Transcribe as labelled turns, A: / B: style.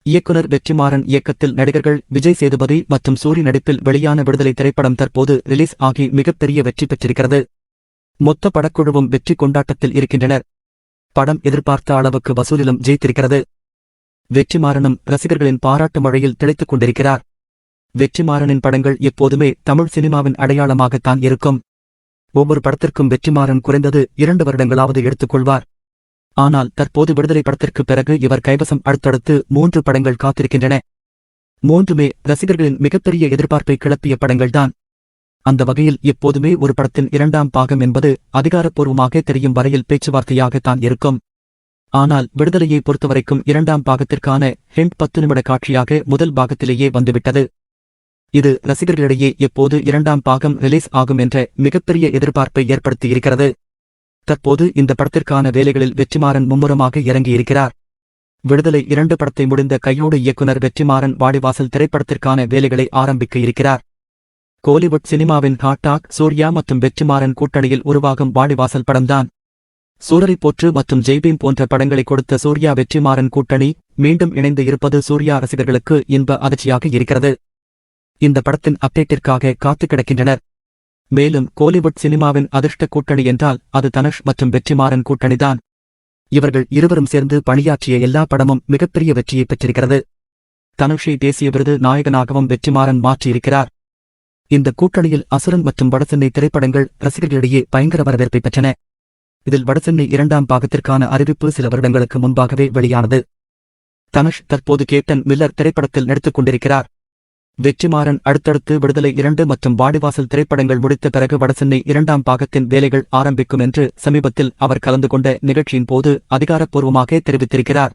A: இயக்குனர் வெற்றிமாறன் இயக்கத்தில் நடிகர்கள் விஜய் சேதுபதி மற்றும் சூரி நடிப்பில் வெளியான விடுதலை திரைப்படம் தற்போது ரிலீஸ் ஆகி மிகப்பெரிய வெற்றி பெற்றிருக்கிறது. மொத்த படக்குழுவும் வெற்றி கொண்டாட்டத்தில் இருக்கின்றனர். படம் எதிர்பார்த்த அளவுக்கு வசூலிலும் ஜெயித்திருக்கிறது. வெற்றிமாறனும் ரசிகர்களின் பாராட்டு மழையில் திளைத்துக் கொண்டிருக்கிறார். வெற்றிமாறனின் படங்கள் எப்போதுமே தமிழ் சினிமாவின் அடையாளமாகத்தான் இருக்கும். ஒவ்வொரு படத்திற்கும் வெற்றிமாறன் குறைந்தது 2 வருடங்களாவது எடுத்துக்கொள்வார். ஆனால் தற்போது விடுதலை படத்திற்கு பிறகு இவர் கைவசம் அடுத்தடுத்து 3 படங்கள் காத்திருக்கின்றன. 3மே ரசிகர்களின் மிகப்பெரிய எதிர்பார்ப்பை கிளப்பிய படங்கள்தான். அந்த வகையில் எப்போதுமே ஒரு படத்தின் 2ஆம் பாகம் என்பது அதிகாரப்பூர்வமாக தெரியும் வரையில் பேச்சுவார்த்தையாகத்தான் இருக்கும். ஆனால் விடுதலையை பொறுத்தவரைக்கும் 2ஆம் பாகத்திற்கான ஹிண்ட் 10 நிமிட காட்சியாக முதல் பாகத்திலேயே வந்துவிட்டது. இது ரசிகர்களிடையே எப்போது 2ஆம் பாகம் ரிலீஸ் ஆகும் என்ற மிகப்பெரிய எதிர்பார்ப்பை ஏற்படுத்தியிருக்கிறது. தற்போது இந்த படத்திற்கான வேலைகளில் வெற்றிமாறன் மும்முரமாக இறங்கியிருக்கிறார். விடுதலை 2 படத்தை முடிந்த கையோடு இயக்குனர் வெற்றிமாறன் வாடிவாசல் திரைப்படத்திற்கான வேலைகளை ஆரம்பிக்க இருக்கிறார். கோலிவுட் சினிமாவின் ஹாட் டாக் சூர்யா மற்றும் வெற்றிமாறன் கூட்டணியில் உருவாகும் வாடிவாசல் படம்தான். சூரரை போற்று மற்றும் ஜெய்பீம் போன்ற படங்களை கொடுத்த சூர்யா வெற்றிமாறன் கூட்டணி மீண்டும் இணைந்து இருப்பது சூர்யா ரசிகர்களுக்கு இன்ப அதிர்ச்சியாக இருக்கிறது. இந்த படத்தின் அப்டேட்டிற்காக காத்து கிடக்கின்றனர். மேலும் கோலிவுட் சினிமாவின் அதிர்ஷ்ட கூட்டணி என்றால் அது தனுஷ் மற்றும் வெற்றிமாறன் கூட்டணிதான். இவர்கள் இருவரும் சேர்ந்து பணியாற்றிய எல்லா படமும் மிகப்பெரிய வெற்றியை பெற்றிருக்கிறது. தனுஷை தேசிய விருது நாயகனாகவும் வெற்றிமாறன் மாற்றியிருக்கிறார். இந்த கூட்டணியில் அசுரன் மற்றும் வடசென்னை திரைப்படங்கள் ரசிகர்களிடையே பயங்கர வரவேற்பை பெற்றன. இதில் வடசென்னை 2ஆம் பாகத்திற்கான அறிவிப்பு சில வருடங்களுக்கு முன்பாகவே வெளியானது. தனுஷ் தற்போது கேப்டன் மில்லர் திரைப்படத்தில் நடித்துக் கொண்டிருக்கிறார். வெற்றிமாறன் அடுத்தடுத்து விடுதலை 2 மற்றும் வாடிவாசல் திரைப்படங்கள் முடித்த பிறகு வடசென்னை 2ஆம் பாகத்தின் வேலைகள் ஆரம்பிக்கும் என்று சமீபத்தில் அவர் கலந்து கொண்ட நிகழ்ச்சியின் போது அதிகாரப்பூர்வமாக தெரிவித்திருக்கிறார்.